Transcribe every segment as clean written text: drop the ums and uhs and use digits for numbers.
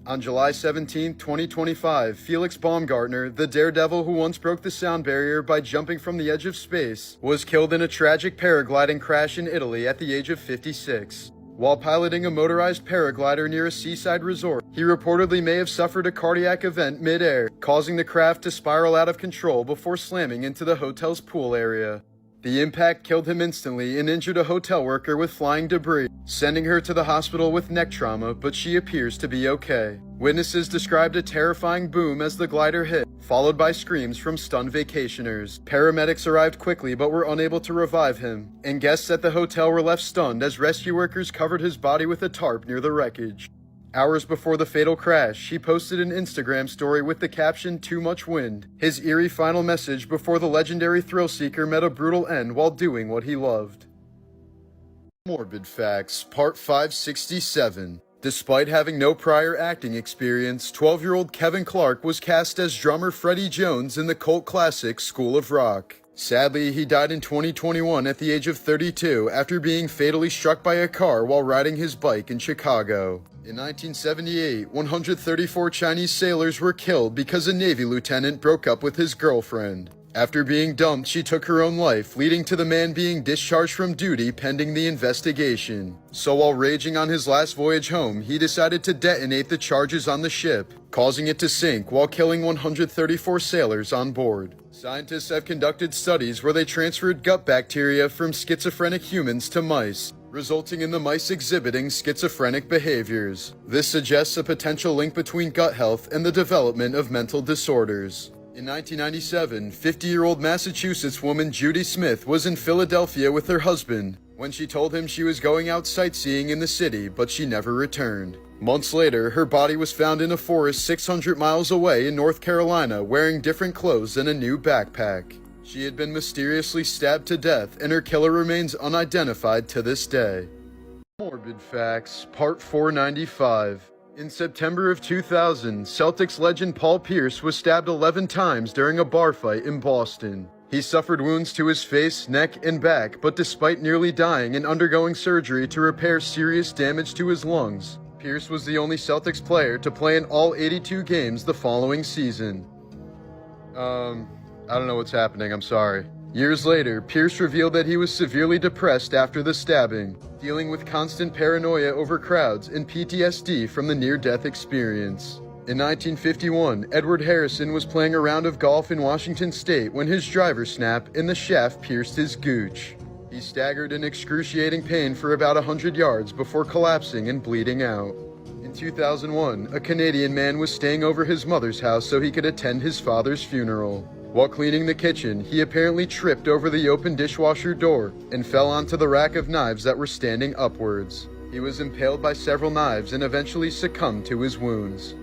On July 17, 2025, Felix Baumgartner, the daredevil who once broke the sound barrier by jumping from the edge of space, was killed in a tragic paragliding crash in Italy at the age of 56. While piloting a motorized paraglider near a seaside resort, he reportedly may have suffered a cardiac event mid-air, causing the craft to spiral out of control before slamming into the hotel's pool area. The impact killed him instantly and injured a hotel worker with flying debris, sending her to the hospital with neck trauma, but she appears to be okay. Witnesses described a terrifying boom as the glider hit, followed by screams from stunned vacationers. Paramedics arrived quickly but were unable to revive him, and guests at the hotel were left stunned as rescue workers covered his body with a tarp near the wreckage. Hours before the fatal crash, he posted an Instagram story with the caption, "Too much wind," his eerie final message before the legendary thrill-seeker met a brutal end while doing what he loved. Morbid Facts, Part 567. Despite having no prior acting experience, 12-year-old Kevin Clark was cast as drummer Freddie Jones in the cult classic School of Rock. Sadly, he died in 2021 at the age of 32 after being fatally struck by a car while riding his bike in Chicago. In 1978, 134 Chinese sailors were killed because a Navy lieutenant broke up with his girlfriend. After being dumped, she took her own life, leading to the man being discharged from duty pending the investigation. So while raging on his last voyage home, he decided to detonate the charges on the ship, causing it to sink while killing 134 sailors on board. Scientists have conducted studies where they transferred gut bacteria from schizophrenic humans to mice, resulting in the mice exhibiting schizophrenic behaviors. This suggests a potential link between gut health and the development of mental disorders. In 1997, 50-year-old Massachusetts woman Judy Smith was in Philadelphia with her husband when she told him she was going out sightseeing in the city, but she never returned. Months later, her body was found in a forest 600 miles away in North Carolina wearing different clothes and a new backpack. She had been mysteriously stabbed to death, and her killer remains unidentified to this day. Morbid Facts, Part 495. In September of 2000, Celtics legend Paul Pierce was stabbed 11 times during a bar fight in Boston. He suffered wounds to his face, neck, and back, but despite nearly dying and undergoing surgery to repair serious damage to his lungs, Pierce was the only Celtics player to play in all 82 games the following season. I don't know what's happening, I'm sorry. Years later, Pierce revealed that he was severely depressed after the stabbing, dealing with constant paranoia over crowds and PTSD from the near-death experience. In 1951, Edward Harrison was playing a round of golf in Washington State when his driver snapped and the shaft pierced his gooch. He staggered in excruciating pain for about 100 yards before collapsing and bleeding out. In 2001, a Canadian man was staying over his mother's house so he could attend his father's funeral. While cleaning the kitchen, he apparently tripped over the open dishwasher door and fell onto the rack of knives that were standing upwards. He was impaled by several knives and eventually succumbed to his wounds.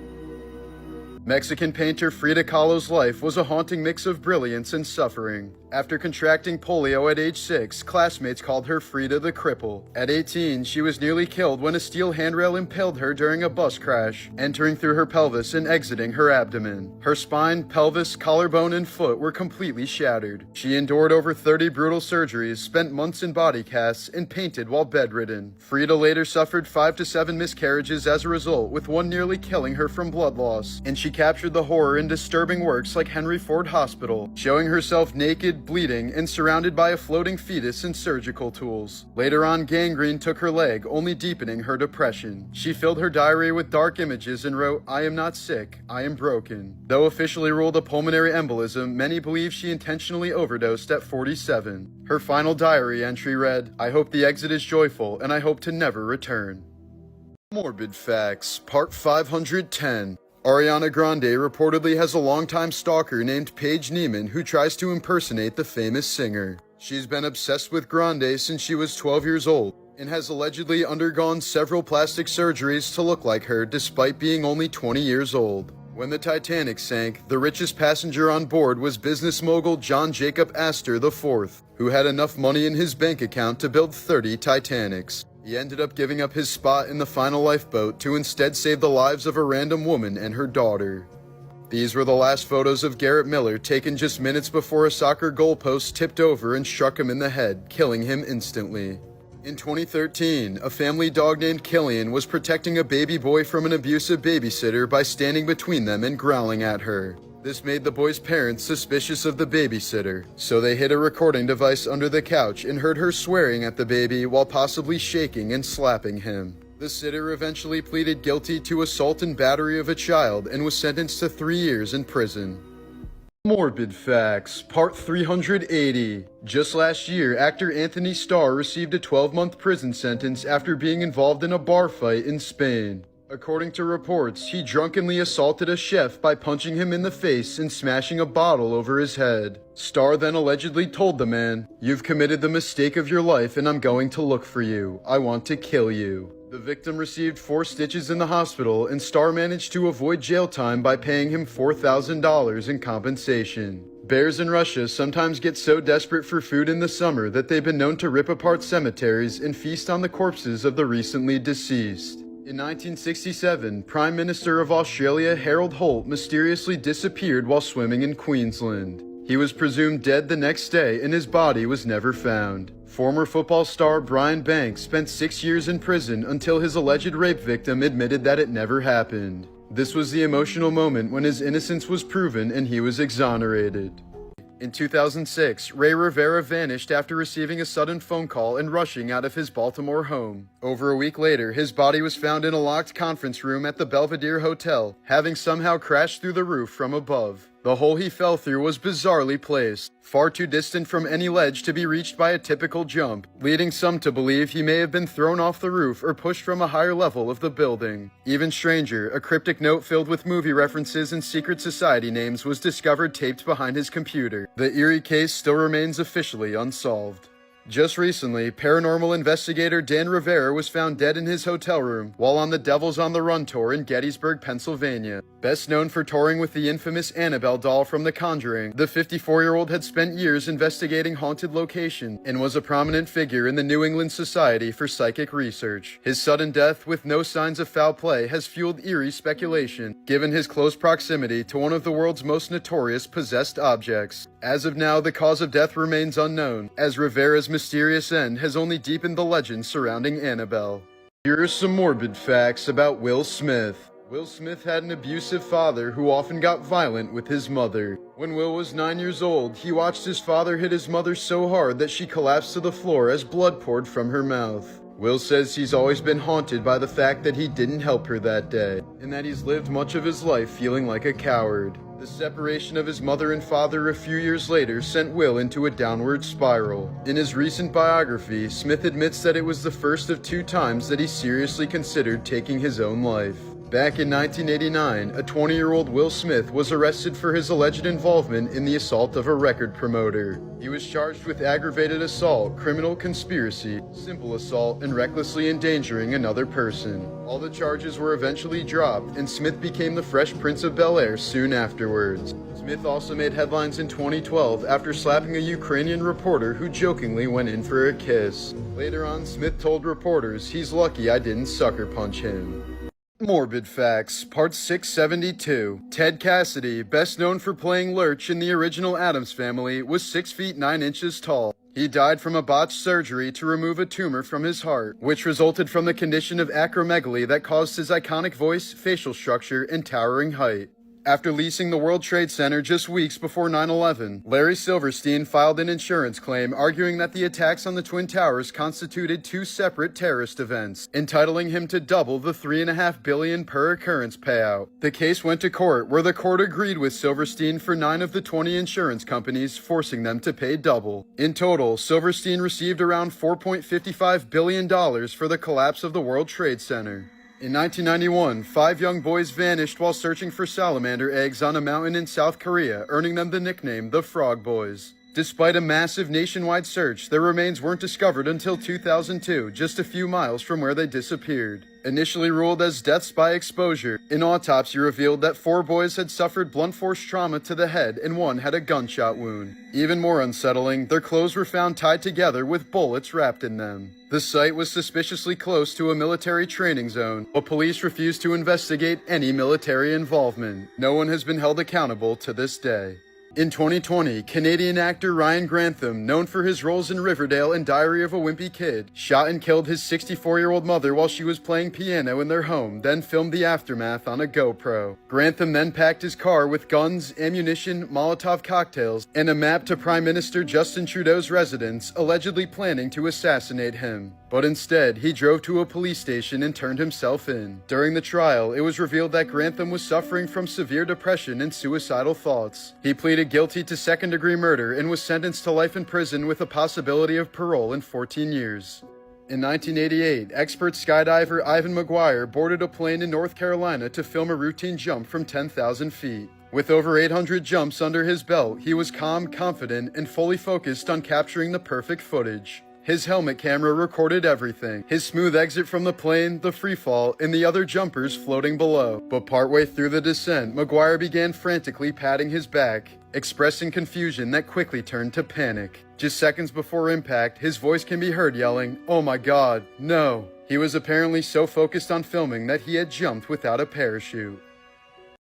Mexican painter Frida Kahlo's life was a haunting mix of brilliance and suffering. After contracting polio at age 6, classmates called her Frida the Cripple. At 18, she was nearly killed when a steel handrail impaled her during a bus crash, entering through her pelvis and exiting her abdomen. Her spine, pelvis, collarbone, and foot were completely shattered. She endured over 30 brutal surgeries, spent months in body casts, and painted while bedridden. Frida later suffered 5 to 7 miscarriages as a result, with one nearly killing her from blood loss, and she captured the horror in disturbing works like Henry Ford Hospital, showing herself naked, bleeding, and surrounded by a floating fetus and surgical tools. Later on, gangrene took her leg, only deepening her depression. She filled her diary with dark images and wrote, "I am not sick, I am broken." Though officially ruled a pulmonary embolism, many believe she intentionally overdosed at 47. Her final diary entry read, "I hope the exit is joyful, and I hope to never return." Morbid Facts, Part 510. Ariana Grande reportedly has a longtime stalker named Paige Neiman who tries to impersonate the famous singer. She's been obsessed with Grande since she was 12 years old and has allegedly undergone several plastic surgeries to look like her despite being only 20 years old. When the Titanic sank, the richest passenger on board was business mogul John Jacob Astor IV, who had enough money in his bank account to build 30 Titanics. He ended up giving up his spot in the final lifeboat to instead save the lives of a random woman and her daughter. These were the last photos of Garrett Miller, taken just minutes before a soccer goalpost tipped over and struck him in the head, killing him instantly. In 2013, a family dog named Killian was protecting a baby boy from an abusive babysitter by standing between them and growling at her. This made the boy's parents suspicious of the babysitter, so they hid a recording device under the couch and heard her swearing at the baby while possibly shaking and slapping him. The sitter eventually pleaded guilty to assault and battery of a child and was sentenced to 3 years in prison. Morbid Facts, Part 380. Just last year, actor Anthony Starr received a 12-month prison sentence after being involved in a bar fight in Spain. According to reports, he drunkenly assaulted a chef by punching him in the face and smashing a bottle over his head. Starr then allegedly told the man, "You've committed the mistake of your life and I'm going to look for you. I want to kill you." The victim received 4 stitches in the hospital, and Starr managed to avoid jail time by paying him $4,000 in compensation. Bears in Russia sometimes get so desperate for food in the summer that they've been known to rip apart cemeteries and feast on the corpses of the recently deceased. In 1967, Prime Minister of Australia Harold Holt mysteriously disappeared while swimming in Queensland. He was presumed dead the next day and his body was never found. Former football star Brian Banks spent 6 years in prison until his alleged rape victim admitted that it never happened. This was the emotional moment when his innocence was proven and he was exonerated. In 2006, Ray Rivera vanished after receiving a sudden phone call and rushing out of his Baltimore home. Over a week later, his body was found in a locked conference room at the Belvedere Hotel, having somehow crashed through the roof from above. The hole he fell through was bizarrely placed, far too distant from any ledge to be reached by a typical jump, leading some to believe he may have been thrown off the roof or pushed from a higher level of the building. Even stranger, a cryptic note filled with movie references and secret society names was discovered taped behind his computer. The eerie case still remains officially unsolved. Just recently, paranormal investigator Dan Rivera was found dead in his hotel room while on the Devils on the Run tour in Gettysburg, Pennsylvania. Best known for touring with the infamous Annabelle doll from The Conjuring, the 54-year-old had spent years investigating haunted locations and was a prominent figure in the New England Society for Psychic Research. His sudden death with no signs of foul play has fueled eerie speculation, given his close proximity to one of the world's most notorious possessed objects. As of now, the cause of death remains unknown, as Rivera's mysterious end has only deepened the legend surrounding Annabelle. Here are some morbid facts about Will Smith. Will Smith had an abusive father who often got violent with his mother. When Will was 9 years old, he watched his father hit his mother so hard that she collapsed to the floor as blood poured from her mouth. Will says he's always been haunted by the fact that he didn't help her that day, and that he's lived much of his life feeling like a coward. The separation of his mother and father a few years later sent Will into a downward spiral. In his recent biography, Smith admits that it was the first of 2 times that he seriously considered taking his own life. Back in 1989, a 20-year-old Will Smith was arrested for his alleged involvement in the assault of a record promoter. He was charged with aggravated assault, criminal conspiracy, simple assault, and recklessly endangering another person. All the charges were eventually dropped, and Smith became the Fresh Prince of Bel-Air soon afterwards. Smith also made headlines in 2012 after slapping a Ukrainian reporter who jokingly went in for a kiss. Later on, Smith told reporters, "He's lucky I didn't sucker punch him." Morbid Facts, Part 672. Ted Cassidy, best known for playing Lurch in the original Addams Family, was 6 feet 9 inches tall. He died from a botched surgery to remove a tumor from his heart, which resulted from the condition of acromegaly that caused his iconic voice, facial structure, and towering height. After leasing the World Trade Center just weeks before 9/11, Larry Silverstein filed an insurance claim arguing that the attacks on the Twin Towers constituted 2 separate terrorist events, entitling him to double the $3.5 billion per occurrence payout. The case went to court, where the court agreed with Silverstein for 9 of the 20 insurance companies, forcing them to pay double. In total, Silverstein received around $4.55 billion for the collapse of the World Trade Center. In 1991, 5 young boys vanished while searching for salamander eggs on a mountain in South Korea, earning them the nickname the Frog Boys. Despite a massive nationwide search, their remains weren't discovered until 2002, just a few miles from where they disappeared. Initially ruled as deaths by exposure, an autopsy revealed that 4 boys had suffered blunt force trauma to the head and 1 had a gunshot wound. Even more unsettling, their clothes were found tied together with bullets wrapped in them. The site was suspiciously close to a military training zone, but police refused to investigate any military involvement. No one has been held accountable to this day. In 2020, Canadian actor Ryan Grantham, known for his roles in Riverdale and Diary of a Wimpy Kid, shot and killed his 64-year-old mother while she was playing piano in their home, then filmed the aftermath on a GoPro. Grantham then packed his car with guns, ammunition, Molotov cocktails, and a map to Prime Minister Justin Trudeau's residence, allegedly planning to assassinate him. But instead, he drove to a police station and turned himself in. During the trial, it was revealed that Grantham was suffering from severe depression and suicidal thoughts. He pleaded guilty to second-degree murder and was sentenced to life in prison with a possibility of parole in 14 years. In 1988, expert skydiver Ivan McGuire boarded a plane in North Carolina to film a routine jump from 10,000 feet. With over 800 jumps under his belt, he was calm, confident, and fully focused on capturing the perfect footage. His helmet camera recorded everything: his smooth exit from the plane, the free fall, and the other jumpers floating below. But partway through the descent, McGuire began frantically patting his back, expressing confusion that quickly turned to panic. Just seconds before impact, his voice can be heard yelling, "Oh my God, no!" He was apparently so focused on filming that he had jumped without a parachute.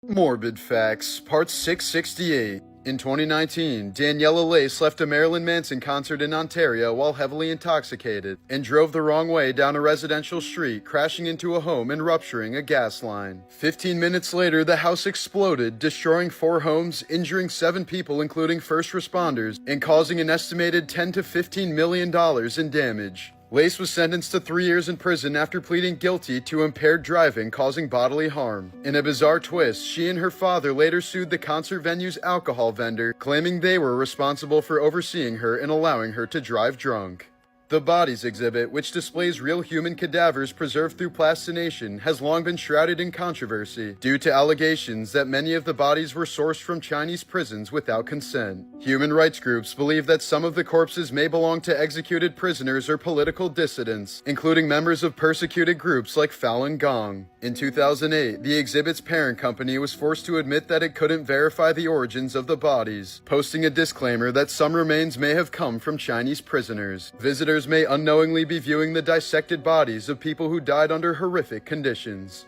Morbid Facts, Part 668. In 2019, Daniela Lace left a Marilyn Manson concert in Ontario while heavily intoxicated and drove the wrong way down a residential street, crashing into a home and rupturing a gas line. 15 minutes later, the house exploded, destroying 4 homes, injuring 7 people including first responders, and causing an estimated $10 to $15 million in damage. Lace was sentenced to 3 years in prison after pleading guilty to impaired driving causing bodily harm. In a bizarre twist, she and her father later sued the concert venue's alcohol vendor, claiming they were responsible for overseeing her and allowing her to drive drunk. The Bodies exhibit, which displays real human cadavers preserved through plastination, has long been shrouded in controversy due to allegations that many of the bodies were sourced from Chinese prisons without consent. Human rights groups believe that some of the corpses may belong to executed prisoners or political dissidents, including members of persecuted groups like Falun Gong. In 2008, the exhibit's parent company was forced to admit that it couldn't verify the origins of the bodies, posting a disclaimer that some remains may have come from Chinese prisoners. Visitors may unknowingly be viewing the dissected bodies of people who died under horrific conditions.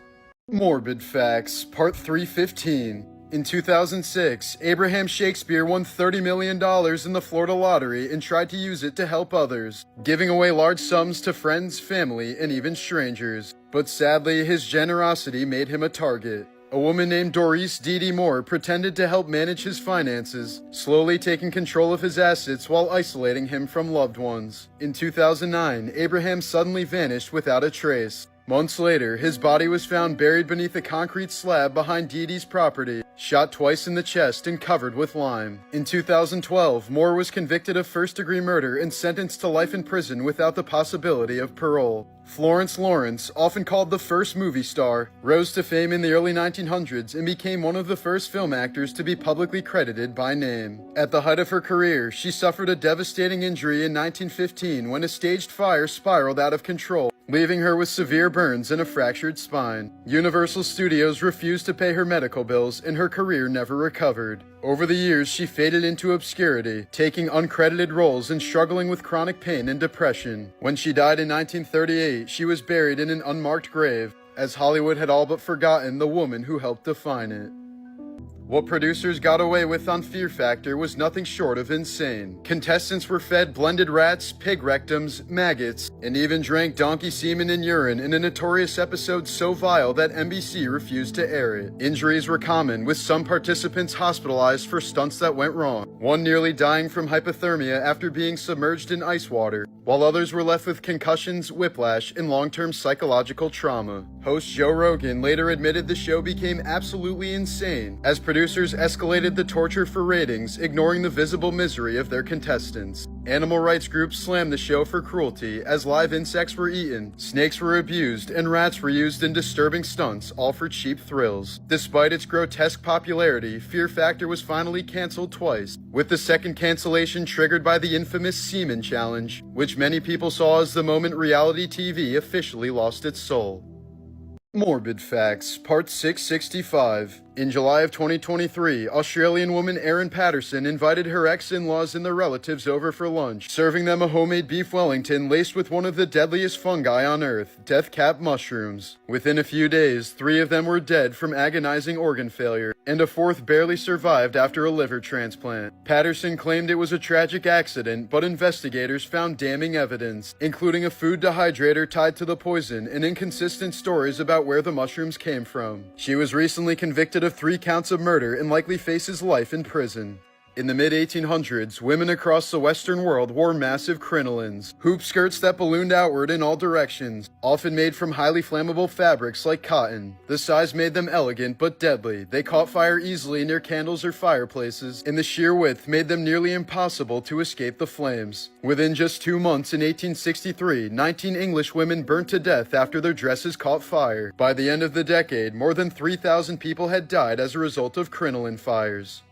Morbid Facts, Part 315. In 2006, Abraham Shakespeare won $30 million in the Florida lottery and tried to use it to help others, giving away large sums to friends, family, and even strangers. But sadly, his generosity made him a target. A woman named Doris Dee Moore pretended to help manage his finances, slowly taking control of his assets while isolating him from loved ones. In 2009, Abraham suddenly vanished without a trace. Months later, his body was found buried beneath a concrete slab behind Dee Dee's property, shot twice in the chest and covered with lime. In 2012, Moore was convicted of first-degree murder and sentenced to life in prison without the possibility of parole. Florence Lawrence, often called the first movie star, rose to fame in the early 1900s and became one of the first film actors to be publicly credited by name. At the height of her career, she suffered a devastating injury in 1915 when a staged fire spiraled out of control, leaving her with severe burns and a fractured spine. Universal Studios refused to pay her medical bills, and her career never recovered. Over the years, she faded into obscurity, taking uncredited roles and struggling with chronic pain and depression. When she died in 1938, she was buried in an unmarked grave, as Hollywood had all but forgotten the woman who helped define it. What producers got away with on Fear Factor was nothing short of insane. Contestants were fed blended rats, pig rectums, maggots, and even drank donkey semen and urine in a notorious episode so vile that NBC refused to air it. Injuries were common, with some participants hospitalized for stunts that went wrong, one nearly dying from hypothermia after being submerged in ice water, while others were left with concussions, whiplash, and long-term psychological trauma. Host Joe Rogan later admitted the show became absolutely insane, as producers escalated the torture for ratings, ignoring the visible misery of their contestants. Animal rights groups slammed the show for cruelty, as live insects were eaten, snakes were abused, and rats were used in disturbing stunts, all for cheap thrills. Despite its grotesque popularity, Fear Factor was finally canceled twice, with the second cancellation triggered by the infamous Semen Challenge, which many people saw as the moment reality TV officially lost its soul. Morbid Facts, Part 665. In July of 2023, Australian woman Erin Patterson invited her ex-in-laws and their relatives over for lunch, serving them a homemade beef Wellington laced with one of the deadliest fungi on Earth, death cap mushrooms. Within a few days, 3 of them were dead from agonizing organ failure, and a 4th barely survived after a liver transplant. Patterson claimed it was a tragic accident, but investigators found damning evidence, including a food dehydrator tied to the poison and inconsistent stories about where the mushrooms came from. She was recently convicted of 3 counts of murder and likely faces life in prison. In the mid-1800s, women across the Western world wore massive crinolines, hoop skirts that ballooned outward in all directions, often made from highly flammable fabrics like cotton. The size made them elegant but deadly. They caught fire easily near candles or fireplaces, and the sheer width made them nearly impossible to escape the flames. Within just 2 months in 1863, 19 English women burnt to death after their dresses caught fire. By the end of the decade, more than 3,000 people had died as a result of crinoline fires.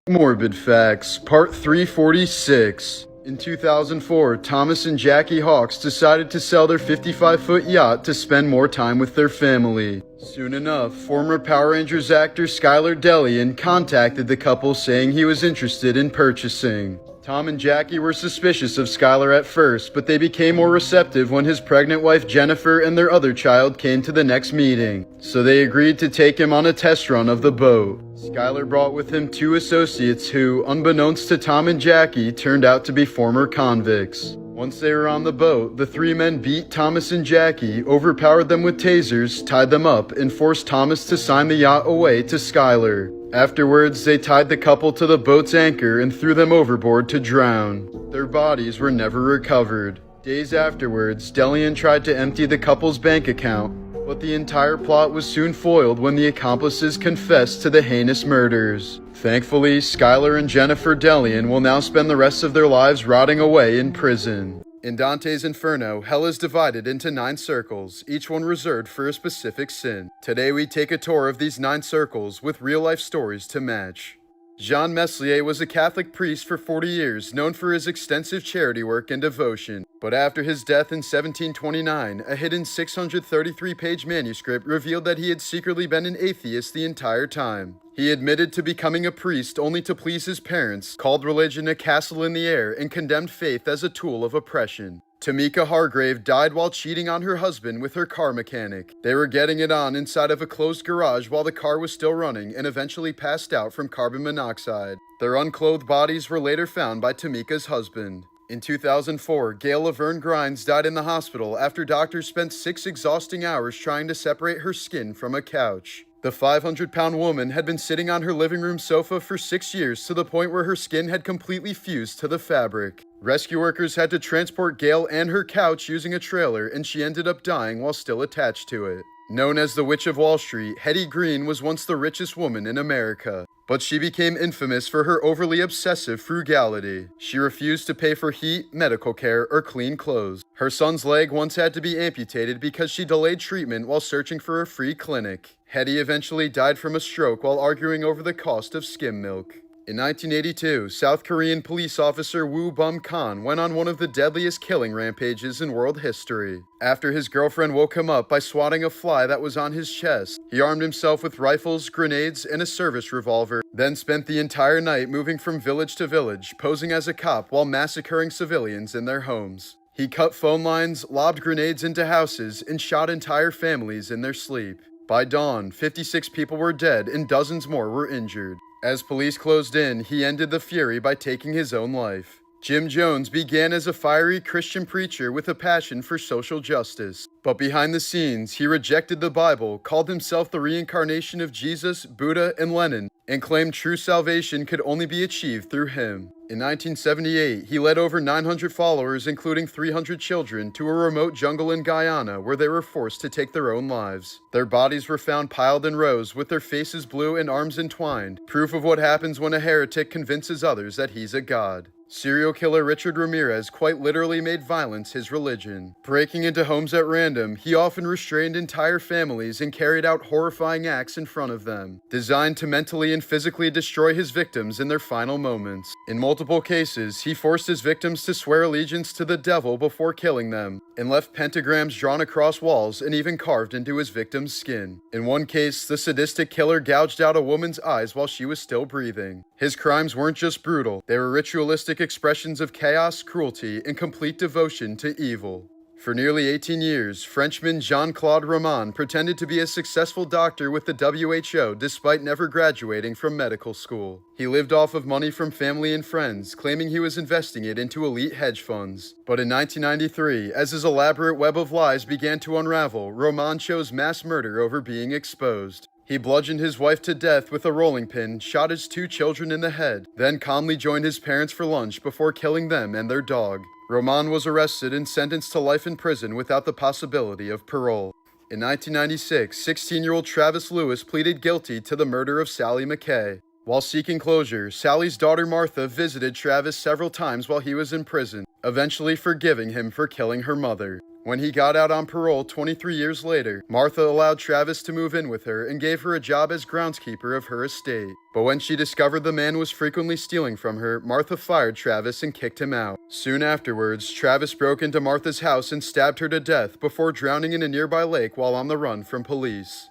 Morbid Facts, Part 346. In 2004, Thomas and Jackie Hawks decided to sell their 55-foot yacht to spend more time with their family. Soon enough, former Power Rangers actor Skylar Delian contacted the couple saying he was interested in purchasing. Tom and Jackie were suspicious of Skylar at first, but they became more receptive when his pregnant wife Jennifer and their other child came to the next meeting, so they agreed to take him on a test run of the boat. Skylar brought with him 2 associates who, unbeknownst to Tom and Jackie, turned out to be former convicts. Once they were on the boat, the 3 men beat Thomas and Jackie, overpowered them with tasers, tied them up, and forced Thomas to sign the yacht away to Skylar. Afterwards, they tied the couple to the boat's anchor and threw them overboard to drown. Their bodies were never recovered. Days afterwards, Delian tried to empty the couple's bank account, but the entire plot was soon foiled when the accomplices confessed to the heinous murders. Thankfully, Skylar and Jennifer Delian will now spend the rest of their lives rotting away in prison. In Dante's Inferno, hell is divided into 9 circles, each one reserved for a specific sin. Today we take a tour of these 9 circles with real-life stories to match. Jean Meslier was a Catholic priest for 40 years, known for his extensive charity work and devotion. But after his death in 1729, a hidden 633-page manuscript revealed that he had secretly been an atheist the entire time. He admitted to becoming a priest only to please his parents, called religion a castle in the air, and condemned faith as a tool of oppression. Tamika Hargrave died while cheating on her husband with her car mechanic. They were getting it on inside of a closed garage while the car was still running and eventually passed out from carbon monoxide. Their unclothed bodies were later found by Tamika's husband. In 2004, Gail Laverne Grimes died in the hospital after doctors spent 6 exhausting hours trying to separate her skin from a couch. The 500-pound woman had been sitting on her living room sofa for 6 years to the point where her skin had completely fused to the fabric. Rescue workers had to transport Gail and her couch using a trailer, and she ended up dying while still attached to it. Known as the Witch of Wall Street, Hetty Green was once the richest woman in America. But she became infamous for her overly obsessive frugality. She refused to pay for heat, medical care, or clean clothes. Her son's leg once had to be amputated because she delayed treatment while searching for a free clinic. Hetty eventually died from a stroke while arguing over the cost of skim milk. In 1982, South Korean police officer Woo Bum Khan went on one of the deadliest killing rampages in world history. After his girlfriend woke him up by swatting a fly that was on his chest, he armed himself with rifles, grenades, and a service revolver, then spent the entire night moving from village to village, posing as a cop while massacring civilians in their homes. He cut phone lines, lobbed grenades into houses, and shot entire families in their sleep. By dawn, 56 people were dead and dozens more were injured. As police closed in, he ended the fury by taking his own life. Jim Jones began as a fiery Christian preacher with a passion for social justice. But behind the scenes, he rejected the Bible, called himself the reincarnation of Jesus, Buddha, and Lenin, and claimed true salvation could only be achieved through him. In 1978, he led over 900 followers, including 300 children, to a remote jungle in Guyana where they were forced to take their own lives. Their bodies were found piled in rows with their faces blue and arms entwined, proof of what happens when a heretic convinces others that he's a god. Serial killer Richard Ramirez quite literally made violence his religion. Breaking into homes at random, he often restrained entire families and carried out horrifying acts in front of them, designed to mentally and physically destroy his victims in their final moments. In multiple cases, he forced his victims to swear allegiance to the devil before killing them, and left pentagrams drawn across walls and even carved into his victim's skin. In one case, the sadistic killer gouged out a woman's eyes while she was still breathing. His crimes weren't just brutal, they were ritualistic expressions of chaos, cruelty, and complete devotion to evil. For nearly 18 years, Frenchman Jean-Claude Roman pretended to be a successful doctor with the WHO despite never graduating from medical school. He lived off of money from family and friends, claiming he was investing it into elite hedge funds. But in 1993, as his elaborate web of lies began to unravel, Roman chose mass murder over being exposed. He bludgeoned his wife to death with a rolling pin, shot his 2 children in the head, then calmly joined his parents for lunch before killing them and their dog. Roman was arrested and sentenced to life in prison without the possibility of parole. In 1996, 16-year-old Travis Lewis pleaded guilty to the murder of Sally McKay. While seeking closure, Sally's daughter Martha visited Travis several times while he was in prison, eventually forgiving him for killing her mother. When he got out on parole 23 years later, Martha allowed Travis to move in with her and gave her a job as groundskeeper of her estate. But when she discovered the man was frequently stealing from her, Martha fired Travis and kicked him out. Soon afterwards, Travis broke into Martha's house and stabbed her to death before drowning in a nearby lake while on the run from police.